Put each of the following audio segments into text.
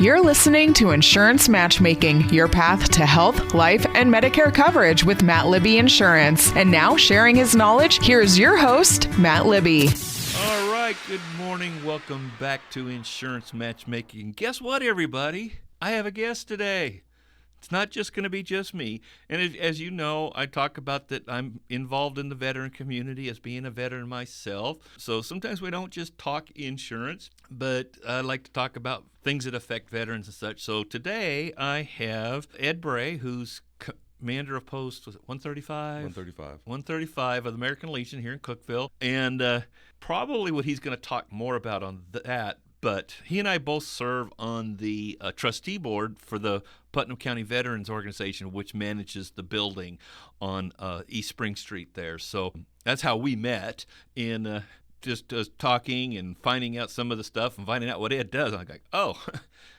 You're listening to Insurance Matchmaking, your path to health, life, and Medicare coverage with Matt Libby Insurance. And now, sharing his knowledge, here's your host, Matt Libby. All right, good morning. Welcome back to Insurance Matchmaking. Guess what, everybody? I have a guest today. It's not just going to be just me. And as you know, I talk about that I'm involved in the veteran community as being a veteran myself. So sometimes we don't just talk insurance, but I like to talk about things that affect veterans and such. So today I have Ed Bray, who's commander of post, was it 135? 135. 135 of the American Legion here in Cookeville. And probably what he's going to talk more about on that. But he and I both serve on the trustee board for the Putnam County Veterans Organization, which manages the building on East Spring Street there. So that's how we met in just talking and finding out some of the stuff and finding out what Ed does. I'm like, oh,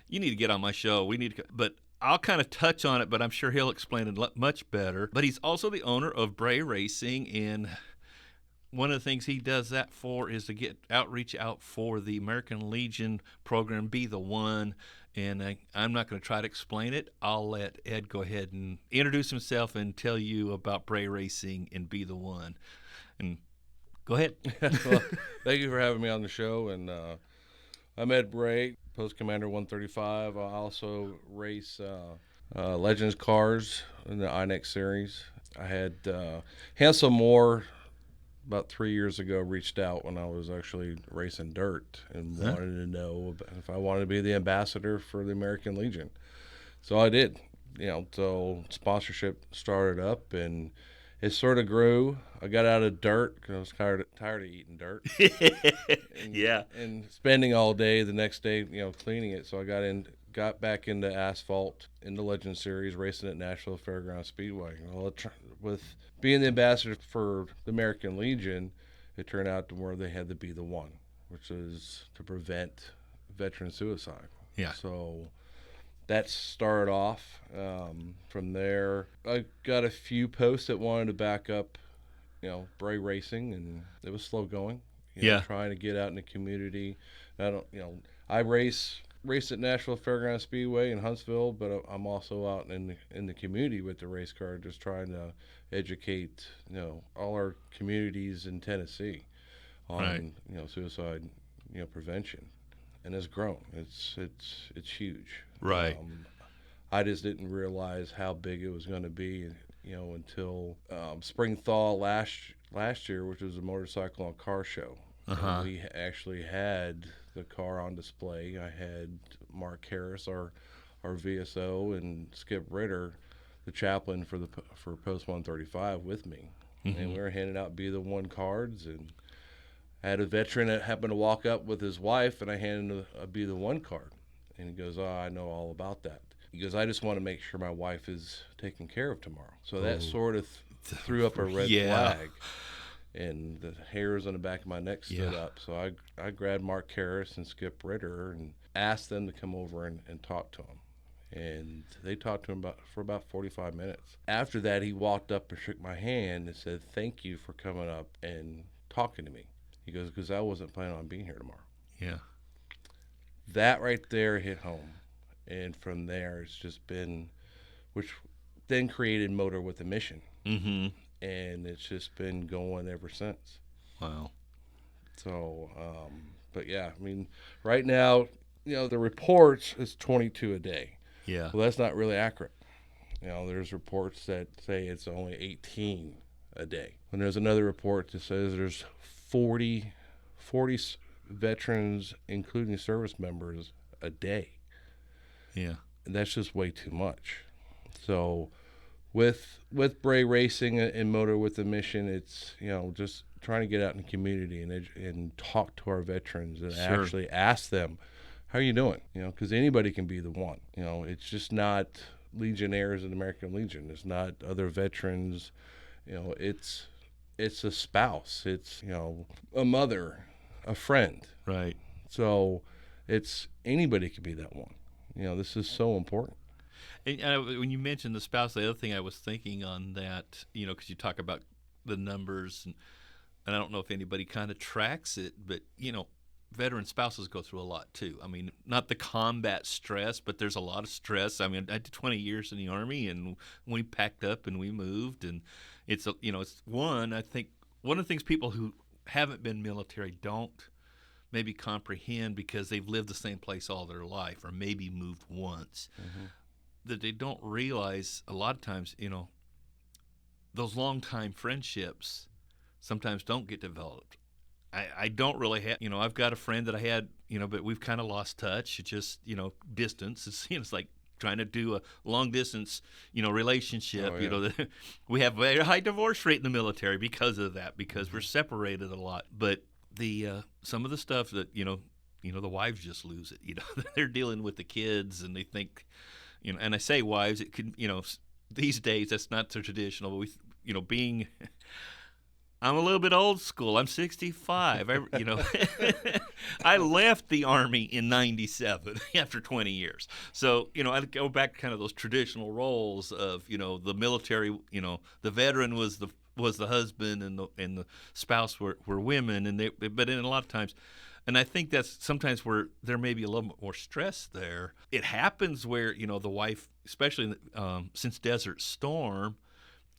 you need to get on my show. We need to, but I'll kind of touch on it, but I'm sure he'll explain it much better. But he's also the owner of Bray Racing, and one of the things he does that for is to get outreach out for the American Legion program, Be the One. And I'm not going to try to explain it. I'll let Ed go ahead and introduce himself and tell you about Bray Racing and Be the One. And go ahead. Well, thank you for having me on the show. And I'm Ed Bray, Post Commander 135. I also race Legends cars in the INEX series. I had Hansel Moore about 3 years ago reached out when I was actually racing dirt and wanted to know if I wanted to be the ambassador for the American Legion. So I did, so sponsorship started up and it sort of grew. I got out of dirt because I was tired of eating dirt. And spending all day the next day, cleaning it. So I got back into asphalt in the Legend Series, racing at Nashville Fairgrounds Speedway. Well, with being the ambassador for the American Legion, it turned out to where they had to be the one, which is to prevent veteran suicide. Yeah. So that started off. From there, I got a few posts that wanted to back up, Bray Racing, and it was slow going. Trying to get out in the community. I race at Nashville Fairgrounds Speedway in Huntsville, but I'm also out in the community with the race car, just trying to educate all our communities in Tennessee on suicide prevention, and it's grown. It's huge. Right. I just didn't realize how big it was going to be, until spring thaw last year, which was a motorcycle and car show. And we actually had the car on display. I had Mark Harris, our VSO, and Skip Ritter, the chaplain for Post 135, with me. And we were handing out Be the One cards, and I had a veteran that happened to walk up with his wife, and I handed him a Be the One card. And he goes, "Oh, I know all about that." He goes, "I just want to make sure my wife is taken care of tomorrow." So that sort of threw up a red flag. And the hairs on the back of my neck stood up. So I grabbed Mark Harris and Skip Ritter and asked them to come over and talk to him. And they talked to him for about 45 minutes. After that, he walked up and shook my hand and said, "Thank you for coming up and talking to me." He goes, "Because I wasn't planning on being here tomorrow." Yeah. That right there hit home. And from there, it's just been, which then created Motor with a Mission. Mm-hmm. And it's just been going ever since. Wow. So, but yeah, I mean, right now, the reports is 22 a day. Yeah. Well, that's not really accurate. There's reports that say it's only 18 a day. And there's another report that says there's 40 veterans, including service members, a day. Yeah. And that's just way too much. So with Bray Racing and Motor with a Mission, it's just trying to get out in the community and talk to our veterans and actually ask them, "How are you doing?" Because anybody can be the one. It's just not Legionnaires in the American Legion. It's not other veterans. It's a spouse. It's a mother, a friend. Right. So it's anybody can be that one. This is so important. And when you mentioned the spouse, the other thing I was thinking on that, because you talk about the numbers, and I don't know if anybody kind of tracks it, but, veteran spouses go through a lot too. I mean, not the combat stress, but there's a lot of stress. I mean, I did 20 years in the Army, and we packed up and we moved, and it's I think one of the things people who haven't been military don't maybe comprehend, because they've lived the same place all their life, or maybe moved once, that they don't realize a lot of times, those long-time friendships sometimes don't get developed. I don't really have, I've got a friend that I had, but we've kind of lost touch. It's just, distance. It's like trying to do a long-distance, relationship. Oh, yeah. We have a very high divorce rate in the military because of that, because we're separated a lot. But the some of the stuff that, the wives just lose it. They're dealing with the kids, and they think, and I say wives, it could, these days that's not so traditional, but being... I'm a little bit old school. I'm 65. I left the Army in 97 after 20 years. So, I go back to kind of those traditional roles of, the military, the veteran was the husband, and the spouse were women, but in a lot of times, and I think that's sometimes where there may be a little bit more stress there. It happens where, the wife, especially since Desert Storm,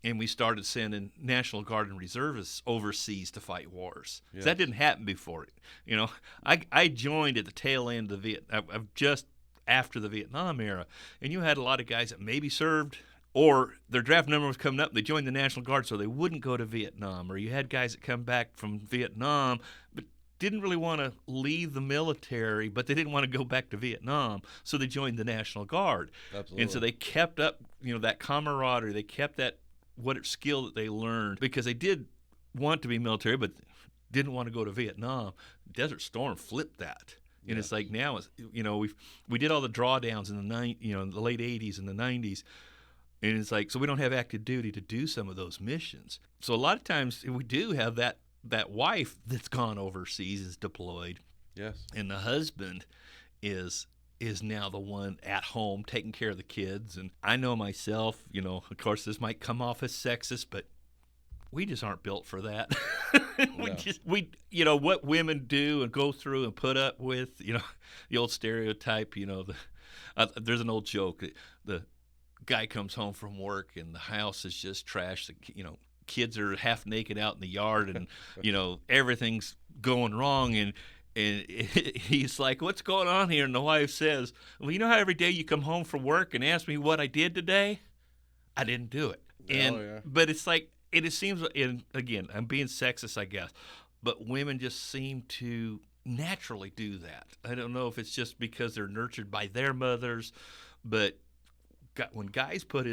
and we started sending National Guard and reservists overseas to fight wars. Yes. That didn't happen before. I joined at the tail end of just after the Vietnam era, and you had a lot of guys that maybe served, or their draft number was coming up, they joined the National Guard so they wouldn't go to Vietnam, or you had guys that come back from Vietnam but didn't really want to leave the military, but they didn't want to go back to Vietnam, so they joined the National Guard. Absolutely. And so they kept up, that camaraderie, they kept that skill that they learned, because they did want to be military but didn't want to go to Vietnam. Desert Storm flipped that. And It's like now, we did all the drawdowns in the late 80s and the 90s, and it's like, so we don't have active duty to do some of those missions. So a lot of times we do have that wife that's gone overseas, is deployed. Yes. And the husband is now the one at home taking care of the kids. And I know myself, of course this might come off as sexist, but we just aren't built for that. No. What women do and go through and put up with, the old stereotype, there's an old joke. The guy comes home from work and the house is just trash. Kids are half naked out in the yard, and, everything's going wrong. And he's like, "What's going on here?" And the wife says, "Well, you know how every day you come home from work and ask me what I did today? I didn't do it." But it's like, it seems, and again, I'm being sexist, I guess, but women just seem to naturally do that. I don't know if it's just because they're nurtured by their mothers, but when guys get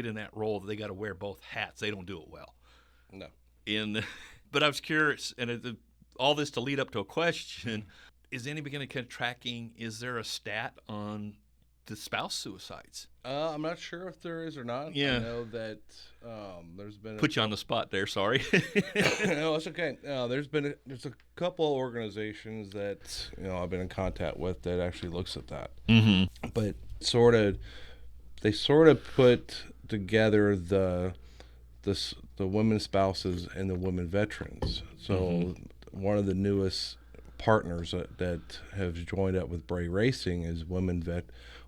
in that role, they got to wear both hats. They don't do it well. No. But I was curious, and all this to lead up to a question: is anybody kind of tracking? Is there a stat on the spouse suicides? I'm not sure if there is or not. Yeah. I know that there's been Put you on the spot there. Sorry. No, it's okay. There's a couple organizations that I've been in contact with that actually looks at that. Mm-hmm. But they put together the women spouses and the women veterans. So one of the newest partners that have joined up with Bray Racing is Women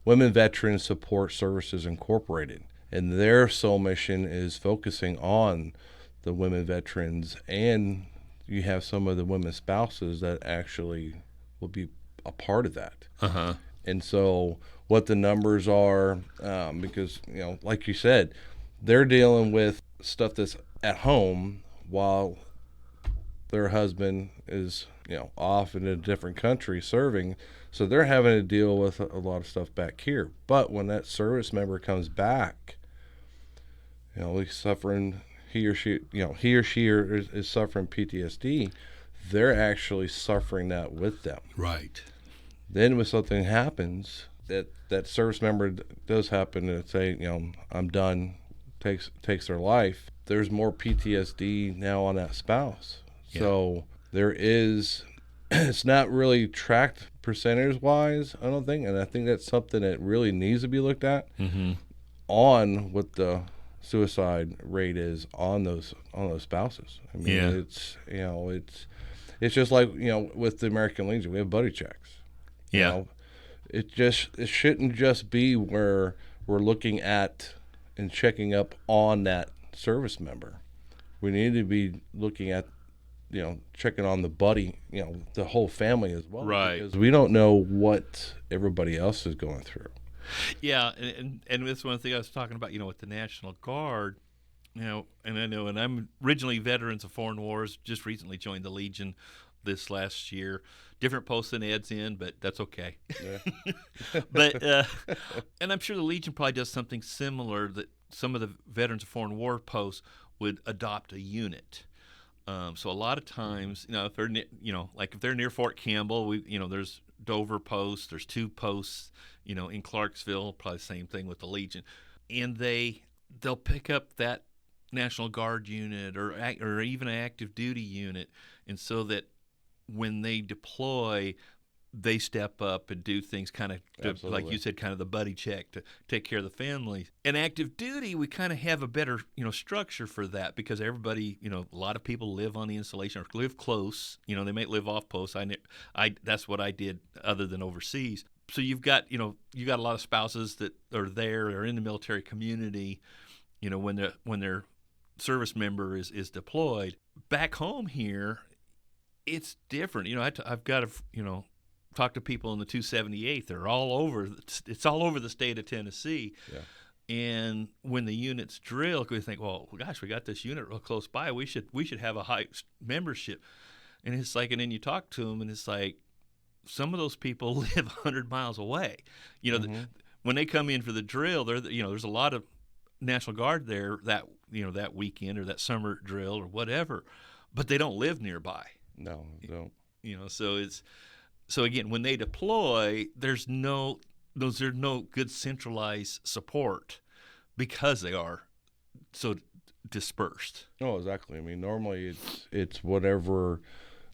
Veterans Support Services Incorporated, and their sole mission is focusing on the women veterans, and you have some of the women spouses that actually will be a part of that. Uh-huh. And so what the numbers are, because like you said, they're dealing with stuff that's at home while their husband is off in a different country serving, so they're having to deal with a lot of stuff back here. But when that service member comes back, he's suffering, he or she is suffering PTSD, they're actually suffering that with them. Right. Then when something happens, that service member does happen to say, I'm done, takes their life, there's more PTSD now on that spouse. Yeah. So there is, it's not really tracked percentage-wise, I don't think, and I think that's something that really needs to be looked at on what the suicide rate is on those spouses. I mean, it's It's just like, with the American Legion, we have buddy checks. Yeah. It shouldn't just be where we're looking at and checking up on that service member. We need to be looking at, checking on the buddy, the whole family as well. Right. Because we don't know what everybody else is going through. Yeah, and that's one thing I was talking about, with the National Guard, and I'm originally veterans of foreign wars, just recently joined the Legion this last year. Different post than Ed's in, but that's okay. Yeah. But and I'm sure the Legion probably does something similar, that some of the veterans of foreign war posts would adopt a unit. So a lot of times, if they're if they're near Fort Campbell, there's Dover post, there's 2 posts, in Clarksville, probably the same thing with the Legion, and they'll pick up that National Guard unit or even an active duty unit, and so that when they deploy, they step up and do things kind of, like you said, kind of the buddy check to take care of the family. And active duty, we kind of have a better, structure for that, because everybody, a lot of people live on the installation or live close. They might live off post. That's what I did other than overseas. So you've got a lot of spouses that are there or in the military community, when their service member is deployed. Back home here, it's different. I've got to, talk to people in the 278th. They're all over. It's all over the state of Tennessee. Yeah. And when the units drill, we think, well, gosh, we got this unit real close by. We should have a high membership. And it's like, and then you talk to them, and it's like, some of those people live 100 miles away. When they come in for the drill, there's a lot of National Guard there that weekend or that summer drill or whatever, but they don't live nearby. No, they don't. So again, when they deploy, there's no good centralized support because they are so dispersed. Oh, exactly. I mean, normally it's whatever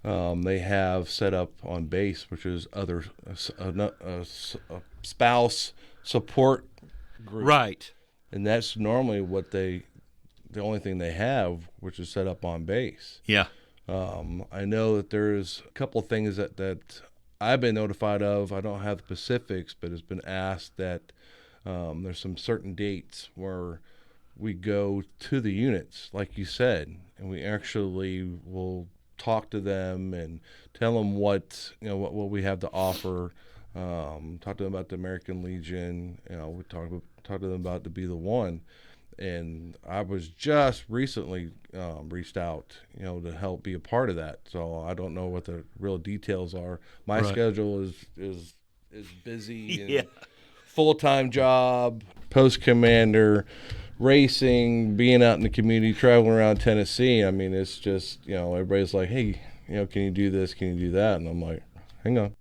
they have set up on base, which is other a spouse support group. Right. And that's normally the only thing they have, which is set up on base. Yeah. I know that there's a couple of things that I've been notified of. I don't have the specifics, but it's been asked that there's some certain dates where we go to the units, like you said, and we actually will talk to them and tell them what we have to offer. Talk to them about the American Legion. We talk to them about to be the one. And I was just recently reached out, to help be a part of that. So I don't know what the real details are. My schedule is busy. Yeah. And full-time job, post commander, racing, being out in the community, traveling around Tennessee. I mean, it's just, everybody's like, hey, can you do this? Can you do that? And I'm like, hang on.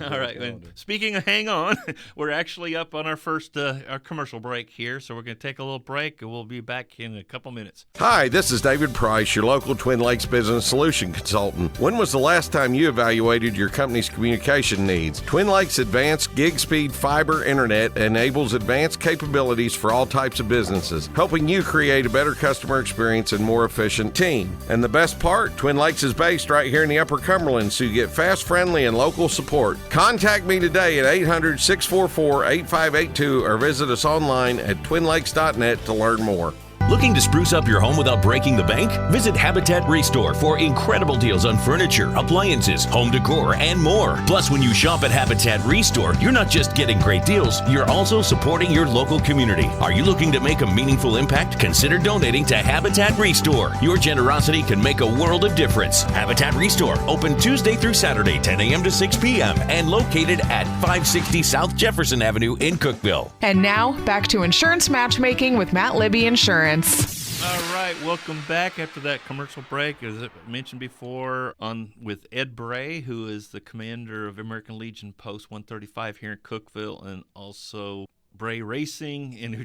All right. And speaking of hang on, we're actually up on our first our commercial break here, so we're going to take a little break, and we'll be back in a couple minutes. Hi, this is David Price, your local Twin Lakes business solution consultant. When was the last time you evaluated your company's communication needs? Twin Lakes Advanced Gig Speed Fiber Internet enables advanced capabilities for all types of businesses, helping you create a better customer experience and more efficient team. And the best part, Twin Lakes is based right here in the Upper Cumberland, so you get fast, friendly, and local support. Contact me today at 800-644-8582 or visit us online at twinlakes.net to learn more. Looking to spruce up your home without breaking the bank? Visit Habitat Restore for incredible deals on furniture, appliances, home decor, and more. Plus, when you shop at Habitat Restore, you're not just getting great deals, you're also supporting your local community. Are you looking to make a meaningful impact? Consider donating to Habitat Restore. Your generosity can make a world of difference. Habitat Restore, open Tuesday through Saturday, 10 a.m. to 6 p.m., and located at 560 South Jefferson Avenue in Cookeville. And now, back to Insurance Matchmaking with Matt Libby Insurance. All right, welcome back after that commercial break. As I mentioned before, with Ed Bray, who is the commander of American Legion Post 135 here in Cookeville, and also Bray Racing, and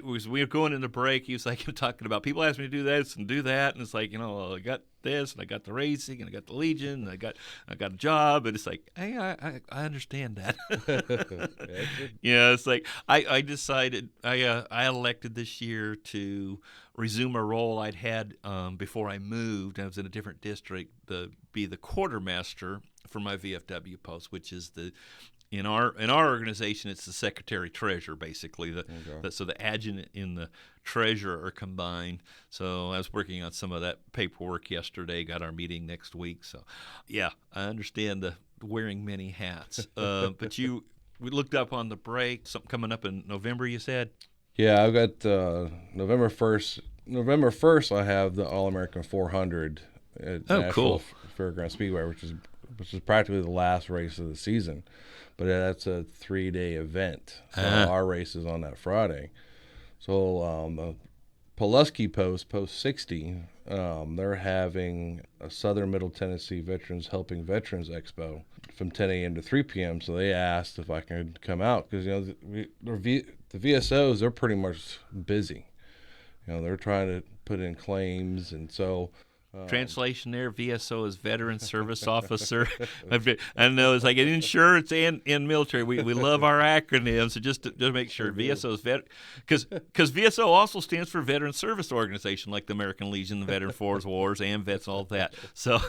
we were going into break. He was like talking about people asked me to do this and do that, and it's like, I got this, and I got the racing, and I got the Legion, and I got a job, and it's like, hey, I understand that. It's like I decided I elected this year to resume a role I'd had before I moved. I was in a different district to be the quartermaster for my VFW post, which is in our organization, it's the secretary treasurer, basically. So the adjutant and the treasurer are combined. So I was working on some of that paperwork yesterday. Got our meeting next week. So yeah, I understand the wearing many hats. But we looked up on the break, something coming up in November, you said? Yeah, I've got November 1st. November 1st, I have the All-American 400 at Nashville Fairground Speedway, which is practically the last race of the season. But that's a 3-day event. So our race is on that Friday. So the Pulaski Post 60, they're having a Southern Middle Tennessee Veterans Helping Veterans Expo from 10 a.m. to 3 p.m. So they asked if I could come out because, the VSOs, they're pretty much busy. They're trying to put in claims, and so translation there, VSO is Veteran Service Officer. I know it's like in insurance and in military. We love our acronyms, so just to make sure VSO is because VSO also stands for Veteran Service Organization, like the American Legion, the Veteran Force Wars, AMVETS, all that. So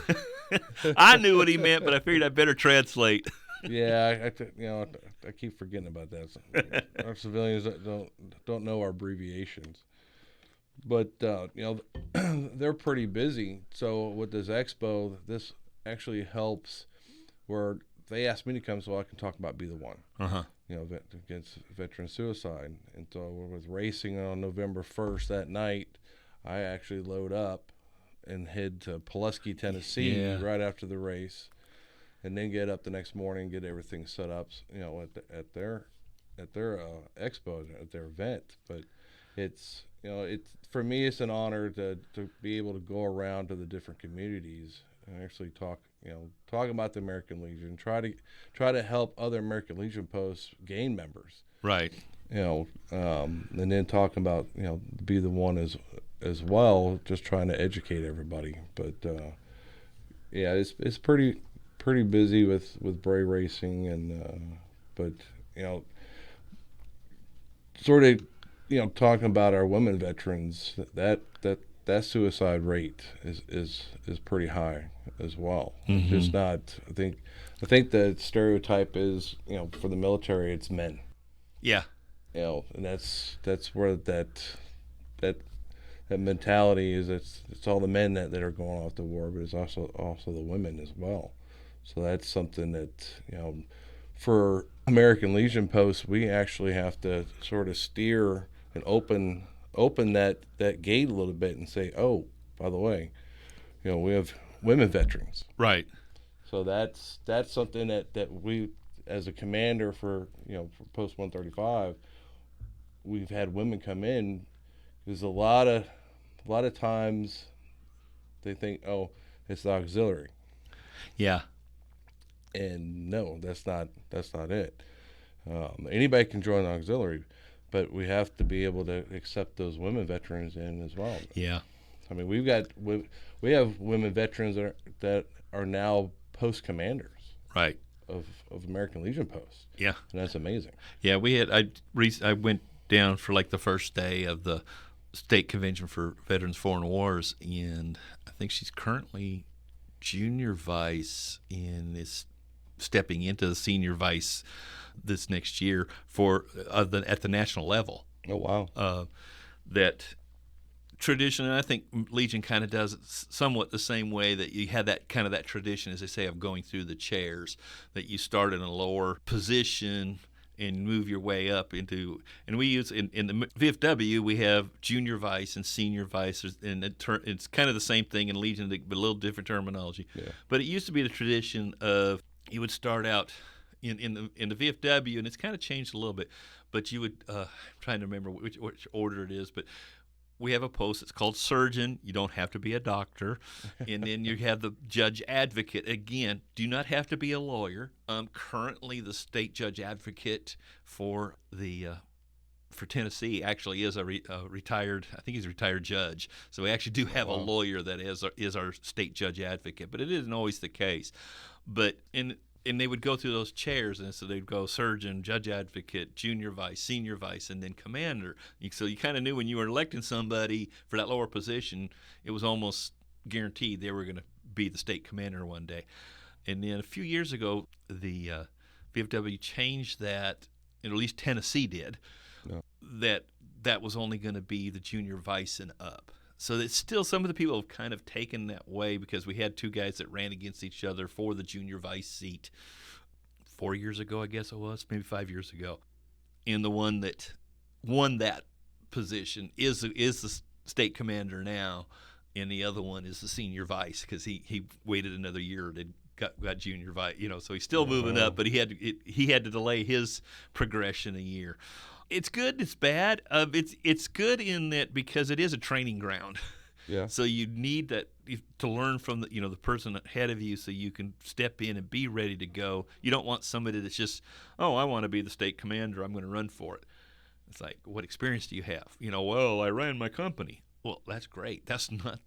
I knew what he meant, but I figured I better translate. Yeah, I keep forgetting about that. Our civilians don't know our abbreviations. But, they're pretty busy. So with this expo, this actually helps where they asked me to come so I can talk about Be the One, against veteran suicide. And so with racing on November 1st that night, I actually load up and head to Pulaski, Tennessee right after the race, and then get up the next morning, get everything set up, at their expo, at their event. But it's for me, it's an honor to be able to go around to the different communities and actually talk about the American Legion, try to help other American Legion posts gain members. Right. And then talking about Be the One as well, just trying to educate everybody. But it's pretty busy with Bray Racing, and but sort of. Talking about our women veterans, that suicide rate is pretty high as well. Mm-hmm. Just not. I think the stereotype is for the military it's men. Yeah. And that's where that mentality is. It's all the men that are going off to war, but it's also the women as well. So that's something that for American Legion posts, we actually have to sort of steer and open that gate a little bit and say, oh, by the way, we have women veterans. Right. So that's something that we, as a commander for Post 135, we've had women come in. There's a lot of times they think, oh, it's the auxiliary. Yeah. And no, that's not it. Anybody can join the auxiliary, but we have to be able to accept those women veterans in as well. Yeah. I mean, we have women veterans that are now post commanders. Right. Of American Legion posts. Yeah. And that's amazing. Yeah, I went down for like the first day of the state convention for Veterans Foreign Wars, and I think she's currently junior vice and is stepping into the senior vice this next year at the national level. Oh, wow. That tradition, and I think Legion kind of does it somewhat the same way, that you had that kind of that tradition, as they say, of going through the chairs, that you start in a lower position and move your way up into, and we use in the VFW, we have junior vice and senior vice, and it's kind of the same thing in Legion, but a little different terminology. Yeah. But it used to be the tradition of you would start out in the VFW, and it's kind of changed a little bit, but you would I'm trying to remember which order it is, but we have a post that's called surgeon. You don't have to be a doctor. And then you have the judge advocate. Again, do not have to be a lawyer. Currently, the state judge advocate for the for Tennessee actually is a retired, I think he's a retired judge. So we actually do have a lawyer that is our state judge advocate, but it isn't always the case. But and they would go through those chairs, and so they'd go surgeon, judge advocate, junior vice, senior vice, and then commander. So you kind of knew when you were electing somebody for that lower position, it was almost guaranteed they were going to be the state commander one day. And then a few years ago, the VFW changed that, at least Tennessee did, that was only going to be the junior vice and up. So it's still, some of the people have kind of taken that way, because we had two guys that ran against each other for the junior vice seat 4 years ago, I guess it was, maybe 5 years ago. And the one that won that position is the state commander now, and the other one is the senior vice, because he waited another year and got junior vice, so he's still moving up, but he had to delay his progression a year. It's good. It's bad. It's good in that because it is a training ground. Yeah. So you need that to learn from the person ahead of you, so you can step in and be ready to go. You don't want somebody that's just, I want to be the state commander, I'm going to run for it. It's like, what experience do you have? Well, I ran my company. Well, that's great. That's not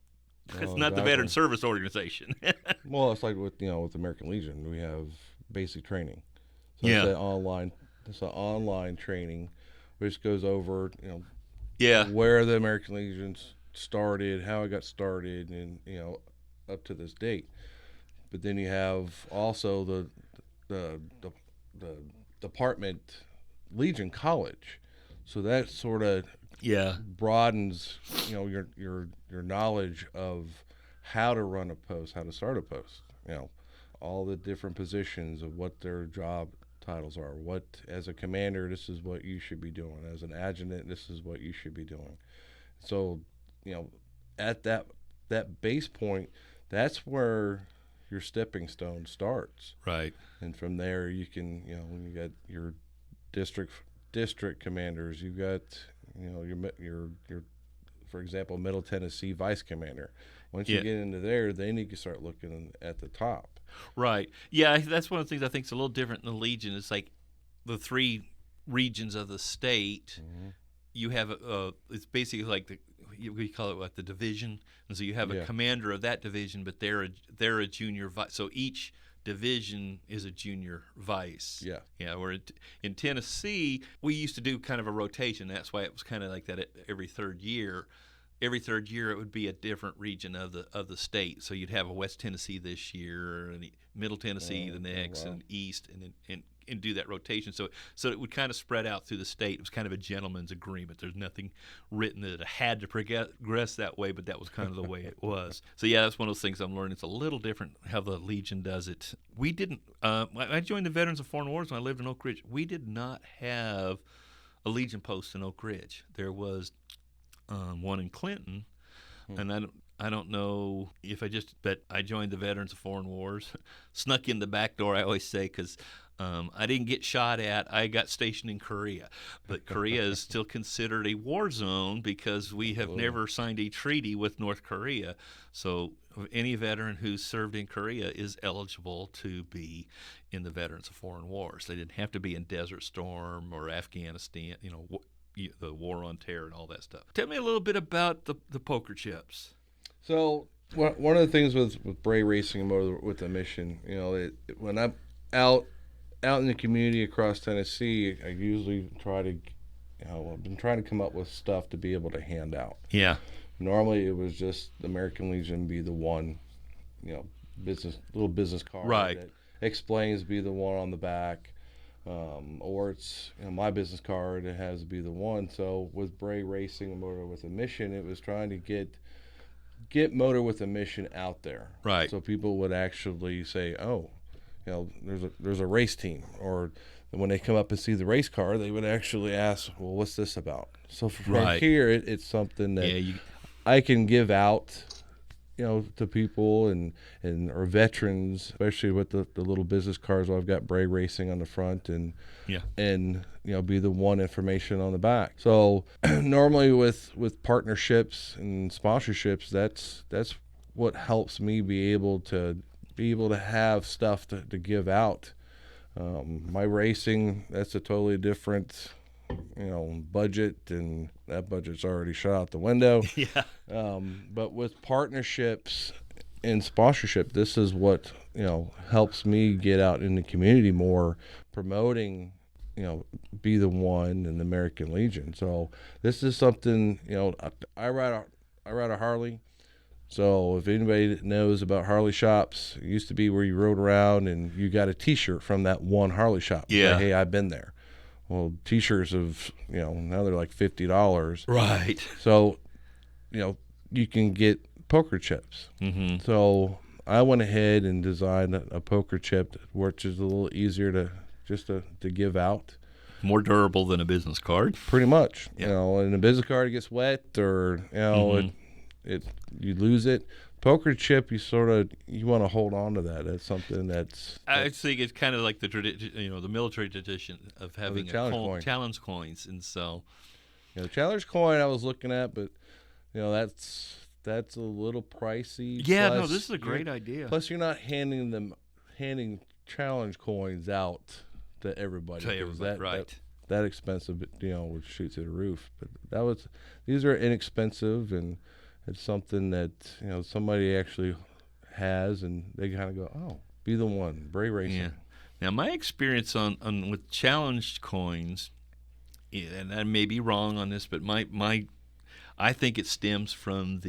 the Veteran Service Organization. Well, it's like with American Legion, we have basic training. So it's an online training, which goes over, where the American Legion started, how it got started, and up to this date. But then you have also the department Legion College, so that sort of broadens your knowledge of how to run a post, how to start a post, all the different positions of what their job titles are. What, as a commander, this is what you should be doing. As an adjutant, this is what you should be doing. So, at that base point, that's where your stepping stone starts. Right. And from there, you can, when you got your district commanders, you've got, your for example, Middle Tennessee vice commander. Once you get into there, then you can start looking at the top. Right. Yeah, that's one of the things I think is a little different in the Legion. It's like the three regions of the state. Mm-hmm. You have it's basically like we call it the division, and so you have a commander of that division, but they're a junior vice. So each division is a junior vice. Yeah. Yeah. Where in Tennessee, we used to do kind of a rotation. That's why it was kind of like that every third year. Every third year, it would be a different region of the state. So you'd have a West Tennessee this year, and Middle Tennessee the next, and East, and do that rotation. So it would kind of spread out through the state. It was kind of a gentleman's agreement. There's nothing written that it had to progress that way, but that was kind of the way it was. So yeah, that's one of those things I'm learning. It's a little different how the Legion does it. We didn't. I joined the Veterans of Foreign Wars when I lived in Oak Ridge. We did not have a Legion post in Oak Ridge. There was one in Clinton, and I don't know if but I joined the Veterans of Foreign Wars, snuck in the back door, I always say, because I didn't get shot at. I got stationed in Korea, but Korea is still considered a war zone because we have never signed a treaty with North Korea. So any veteran who's served in Korea is eligible to be in the Veterans of Foreign Wars. They didn't have to be in Desert Storm or Afghanistan, the war on terror and all that stuff. Tell me a little bit about the poker chips. So one of the things with Bray Racing and with the mission, when I'm out in the community across Tennessee, I usually try to, I've been trying to come up with stuff to be able to hand out. Yeah. Normally it was just the American Legion be the one, little business card that explains, be the one on the back. Or it's my business card, it has to be the one. So with Bray Racing and Motor with a Mission, it was trying to get Motor with a Mission out there. Right. So people would actually say, there's a race team. Or when they come up and see the race car, they would actually ask, well, what's this about? So from here, it's something that I can give out to people and our veterans, especially with the little business cars. I've got Bray Racing on the front and be the one information on the back. So normally with partnerships and sponsorships, that's what helps me be able to have stuff to give out. My racing, that's a totally different budget, and that budget's already shot out the window. Yeah. But with partnerships and sponsorship, this is what, helps me get out in the community more, promoting, Be the One and the American Legion. So this is something, I ride a Harley. So if anybody knows about Harley shops, it used to be where you rode around and you got a T-shirt from that one Harley shop. Yeah. Say, hey, I've been there. Well, T-shirts have, now they're like $50. Right. So, you can get poker chips. Mm-hmm. So I went ahead and designed a poker chip, which is a little easier to give out. More durable than a business card. Pretty much. Yeah. And a business card gets wet, or you lose it. Poker chip, you want to hold on to that. That's something that's I think it's kind of like the military tradition of having challenge coins, and so the challenge coin I was looking at, but that's a little pricey. Yeah, plus, no, this is a great idea. Plus, you're not handing challenge coins out to everybody. Right. That expensive, would shoot to the roof. But these are inexpensive, and it's something that somebody actually has, and they kind of go, oh, Be the One, Bray Racing. Yeah. Now, my experience on with challenged coins, and I may be wrong on this, but I think it stems from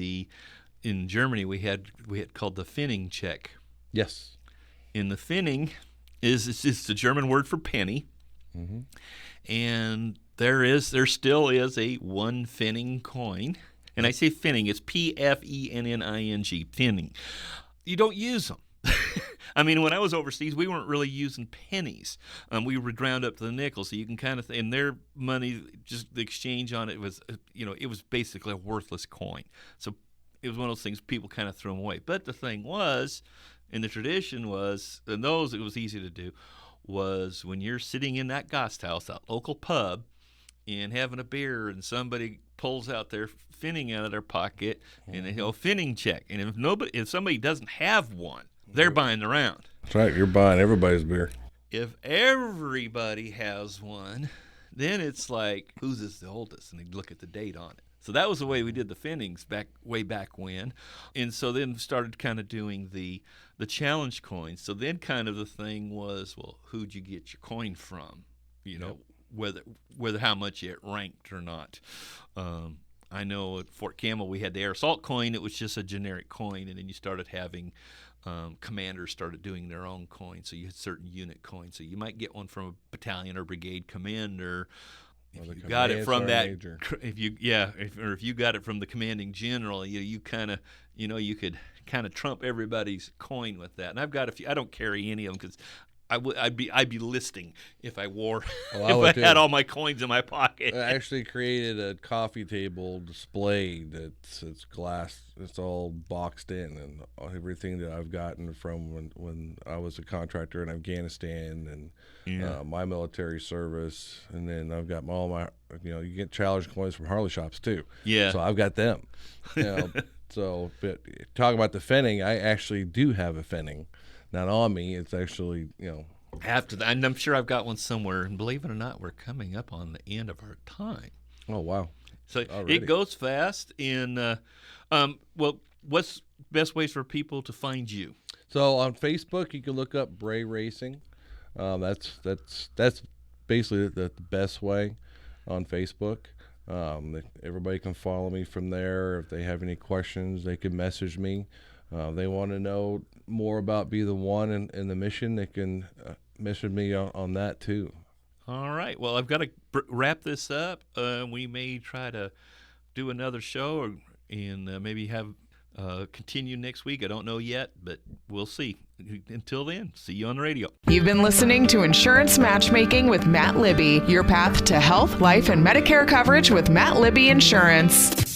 in Germany we had called the Pfennig check. Yes. In the Pfennig it's the German word for penny, mm-hmm. and there still is a 1 Pfennig coin. And I say Pfennig, it's P-F-E-N-N-I-N-G, Pfennig. You don't use them. I mean, when I was overseas, we weren't really using pennies. We would round up to the nickel, so you can kind of and their money, just the exchange on it was, it was basically a worthless coin. So it was one of those things people kind of threw them away. But the thing was, and the tradition was, and those it was easy to do, was when you're sitting in that Gasthaus, that local pub, and having a beer, and somebody pulls out their Pfennig out of their pocket, and they go Pfennig check. And if somebody doesn't have one, they're buying the round. That's right. You're buying everybody's beer. If everybody has one, then it's like, whose is the oldest? And they look at the date on it. So that was the way we did the Pfennigs way back when. And so then started kind of doing the challenge coins. So then kind of the thing was, well, who'd you get your coin from? Whether how much it ranked or not. I know at Fort Campbell we had the air assault coin. It was just a generic coin, and then you started having commanders started doing their own coins. So you had certain unit coins. So you might get one from a battalion or brigade commander. If you got it from that, major. If you got it from the commanding general, you kind of you could kind of trump everybody's coin with that. And I've got a few. I don't carry any of them because I'd be listing if I wore if I had all my coins in my pocket. I actually created a coffee table display that's glass. It's all boxed in, and everything that I've gotten from when I was a contractor in Afghanistan and my military service, and then I've got all my you get challenge coins from Harley shops too. Yeah, so I've got them. So, but talking about the Pfennig, I actually do have a Pfennig. Not on me. It's actually, and I'm sure I've got one somewhere. And believe it or not, we're coming up on the end of our time. Oh, wow. So it goes fast. And, what's best ways for people to find you? So on Facebook, you can look up Bray Racing. That's basically the best way on Facebook. Everybody can follow me from there. If they have any questions, they can message me. They want to know more about Be the One and the mission, they can message me on that too. All right. Well, I've got to wrap this up. We may try to do another show and maybe have continue next week. I don't know yet, but we'll see. Until then, see you on the radio. You've been listening to Insurance Matchmaking with Matt Libby, your path to health, life, and Medicare coverage with Matt Libby Insurance.